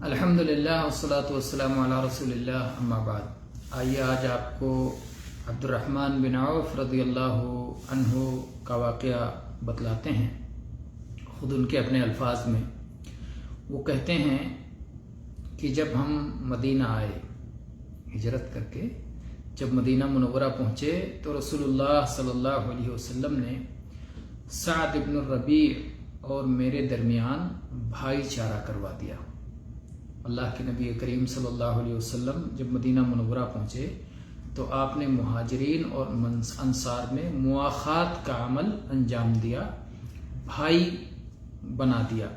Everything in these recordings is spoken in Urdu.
الحمدللہ والصلاۃ والسلام علی رسول اللہ اما بعد۔ آئیے آج آپ کو عبد الرحمن بن عوف رضی اللہ عنہ کا واقعہ بتلاتے ہیں، خود ان کے اپنے الفاظ میں۔ وہ کہتے ہیں کہ جب ہم مدینہ آئے ہجرت کر کے، جب مدینہ منورہ پہنچے تو رسول اللہ صلی اللہ علیہ وسلم نے سعد بن الربیع اور میرے درمیان بھائی چارہ کروا دیا۔ اللہ کے نبی کریم صلی اللہ علیہ وسلم جب مدینہ منورہ پہنچے تو آپ نے مہاجرین اور انصار میں مواخات کا عمل انجام دیا، بھائی بنا دیا۔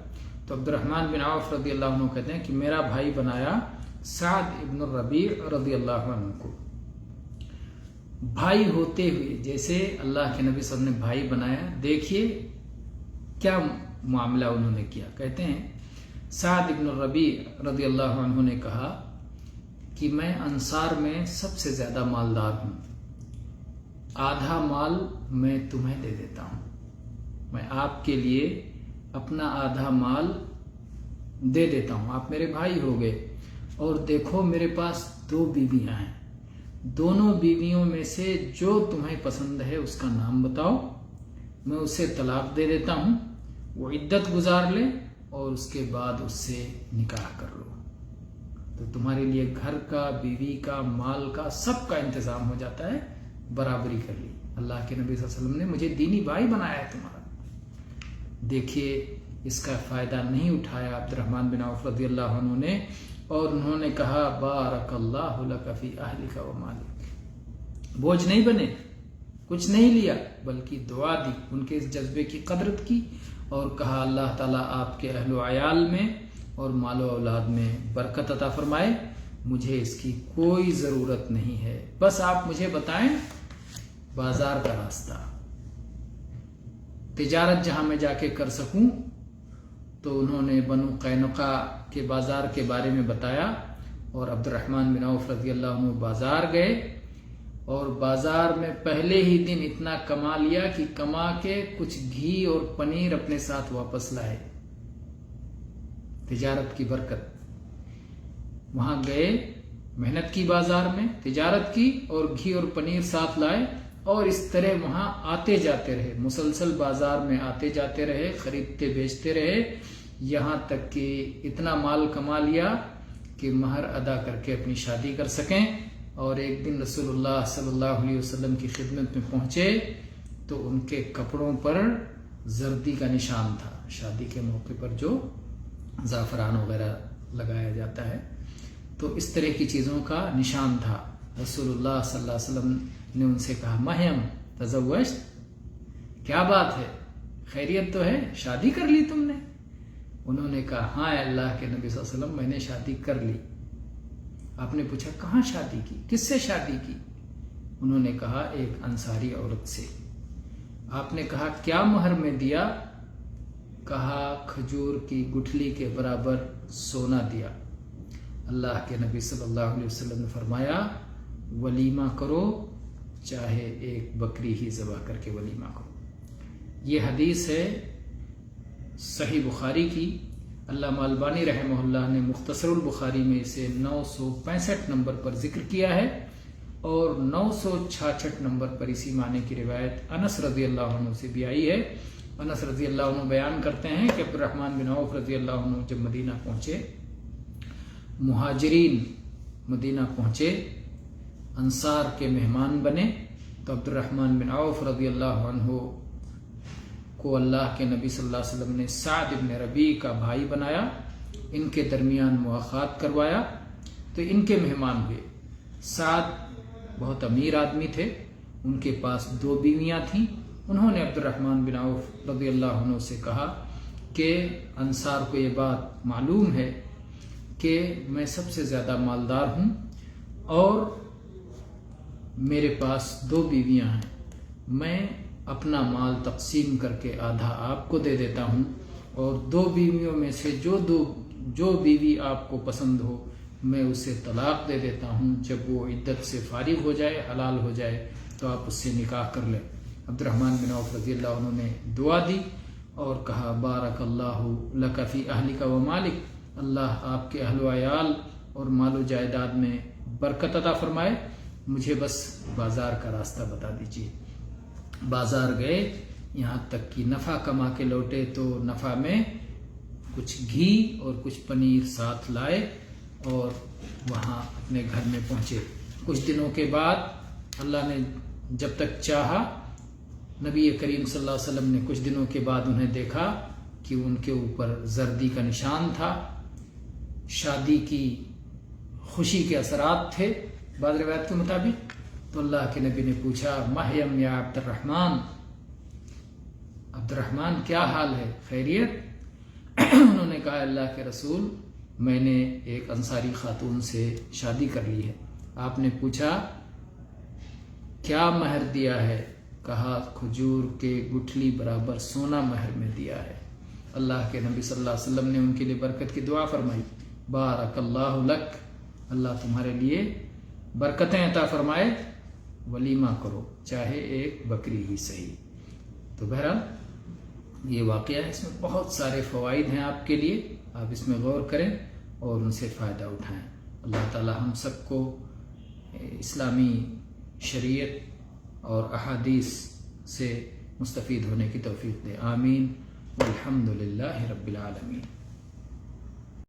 تو عبد الرحمن بن عوف رضی اللہ عنہ کہتے ہیں کہ میرا بھائی بنایا سعد ابن الربیع رضی اللہ عنہ کو۔ بھائی ہوتے ہوئے جیسے اللہ کے نبی صلی اللہ علیہ وسلم نے بھائی بنایا، دیکھیے کیا معاملہ انہوں نے کیا۔ کہتے ہیں سعد ابن الربیع رضی اللہ عنہ نے کہا کہ میں انصار میں سب سے زیادہ مالدار ہوں، آدھا مال میں تمہیں دے دیتا ہوں، میں آپ کے لیے اپنا آدھا مال دے دیتا ہوں، آپ میرے بھائی ہو گئے۔ اور دیکھو میرے پاس 2 بیویاں ہیں، دونوں بیویوں میں سے جو تمہیں پسند ہے اس کا نام بتاؤ، میں اسے طلاق دے دیتا ہوں، وہ عدت گزار لے اور اس کے بعد اس سے نکاح کر لو، تو تمہارے لیے گھر کا، بیوی کا، مال کا، سب کا انتظام ہو جاتا ہے، برابری کر لی۔ اللہ کے نبی صلی اللہ علیہ وسلم نے مجھے دینی بھائی بنایا ہے تمہارا۔ دیکھیے اس کا فائدہ نہیں اٹھایا عبد الرحمن بن عوف رضی اللہ عنہ نے، اور انہوں نے کہا بارک اللہ لک فی اہلک و مالک، بوجھ نہیں بنے، کچھ نہیں لیا بلکہ دعا دی، ان کے اس جذبے کی قدرت کی اور کہا اللہ تعالیٰ آپ کے اہل و عیال میں اور مال و اولاد میں برکت عطا فرمائے، مجھے اس کی کوئی ضرورت نہیں ہے، بس آپ مجھے بتائیں بازار کا راستہ، تجارت جہاں میں جا کے کر سکوں۔ تو انہوں نے بنو قینقاع کے بازار کے بارے میں بتایا اور عبد الرحمن بن عوف رضی اللہ عنہ بازار گئے، اور بازار میں پہلے ہی دن اتنا کما لیا کہ کما کے کچھ گھی اور پنیر اپنے ساتھ واپس لائے، تجارت کی برکت۔ وہاں گئے، محنت کی، بازار میں تجارت کی اور گھی اور پنیر ساتھ لائے، اور اس طرح وہاں آتے جاتے رہے، مسلسل بازار میں آتے جاتے رہے، خریدتے بیچتے رہے، یہاں تک کہ اتنا مال کما لیا کہ مہر ادا کر کے اپنی شادی کر سکیں۔ اور ایک دن رسول اللہ صلی اللہ علیہ وسلم کی خدمت میں پہنچے تو ان کے کپڑوں پر زردی کا نشان تھا، شادی کے موقع پر جو زعفران وغیرہ لگایا جاتا ہے، تو اس طرح کی چیزوں کا نشان تھا۔ رسول اللہ صلی اللہ علیہ وسلم نے ان سے کہا مہیم تزوجت، کیا بات ہے، خیریت تو ہے، شادی کر لی تم نے؟ انہوں نے کہا ہاں اللہ کے نبی صلی اللہ علیہ وسلم میں نے شادی کر لی۔ آپ نے پوچھا کہاں شادی کی، کس سے شادی کی؟ انہوں نے کہا ایک انصاری عورت سے۔ آپ نے کہا کیا مہر میں دیا؟ کہا کھجور کی گٹھلی کے برابر سونا دیا۔ اللہ کے نبی صلی اللہ علیہ وسلم نے فرمایا ولیمہ کرو، چاہے ایک بکری ہی ذبح کر کے ولیمہ کرو۔ یہ حدیث ہے صحیح بخاری کی۔ علامہ البانی رحمہ اللہ نے مختصر البخاری میں اسے 965 نمبر پر ذکر کیا ہے، اور 966 نمبر پر اسی معنی کی روایت انس رضی اللہ عنہ سے بھی آئی ہے۔ انس رضی اللہ عنہ بیان کرتے ہیں کہ عبد الرحمن بن عوف رضی اللہ عنہ جب مدینہ پہنچے، مہاجرین مدینہ پہنچے، انصار کے مہمان بنے، تو عبد الرحمن بن عوف رضی اللہ عنہ کو اللہ کے نبی صلی اللہ علیہ وسلم نے سعد بن ربیع کا بھائی بنایا، ان کے درمیان مواخات کروایا، تو ان کے مہمان ہوئے۔ سعد بہت امیر آدمی تھے، ان کے پاس 2 بیویاں تھیں۔ انہوں نے عبد الرحمن بن عوف رضی اللہ عنہ سے کہا کہ انصار کو یہ بات معلوم ہے کہ میں سب سے زیادہ مالدار ہوں اور میرے پاس 2 بیویاں ہیں، میں اپنا مال تقسیم کر کے آدھا آپ کو دے دیتا ہوں، اور 2 بیویوں میں سے جو بیوی آپ کو پسند ہو میں اسے طلاق دے دیتا ہوں، جب وہ عدت سے فارغ ہو جائے، حلال ہو جائے تو آپ اس سے نکاح کر لیں۔ عبد الرحمن بن عوف رضی اللہ عنہ نے دعا دی اور کہا بارک اللہ لک فی اہلک و مالک، اللہ آپ کے اہل و عیال اور مال و جائیداد میں برکت عطا فرمائے، مجھے بس بازار کا راستہ بتا دیجیے۔ بازار گئے، یہاں تک کہ نفع کما کے لوٹے تو نفع میں کچھ گھی اور کچھ پنیر ساتھ لائے اور وہاں اپنے گھر میں پہنچے۔ کچھ دنوں کے بعد اللہ نے جب تک چاہا، نبی کریم صلی اللہ علیہ وسلم نے کچھ دنوں کے بعد انہیں دیکھا کہ ان کے اوپر زردی کا نشان تھا، شادی کی خوشی کے اثرات تھے بعض روایت کے مطابق۔ تو اللہ کے نبی نے پوچھا، مہیم یا عبد الرحمن، عبد الرحمن کیا حال ہے، خیریت؟ انہوں نے کہا، اللہ کے رسول، میں نے ایک انصاری خاتون سے شادی کر لی ہے۔ آپ نے پوچھا کیا مہر دیا ہے؟ کہا کھجور کے گٹھلی برابر سونا مہر میں دیا ہے۔ اللہ کے نبی صلی اللہ علیہ وسلم نے ان کے لیے برکت کی دعا فرمائی، بارک اللہ لک، اللہ تمہارے لیے برکتیں عطا فرمائے، ولیمہ کرو چاہے ایک بکری ہی صحیح۔ تو بہرحال یہ واقعہ ہے، اس میں بہت سارے فوائد ہیں آپ کے لیے، آپ اس میں غور کریں اور ان سے فائدہ اٹھائیں۔ اللہ تعالی ہم سب کو اسلامی شریعت اور احادیث سے مستفید ہونے کی توفیق دے، آمین، والحمد للہ رب العالمین۔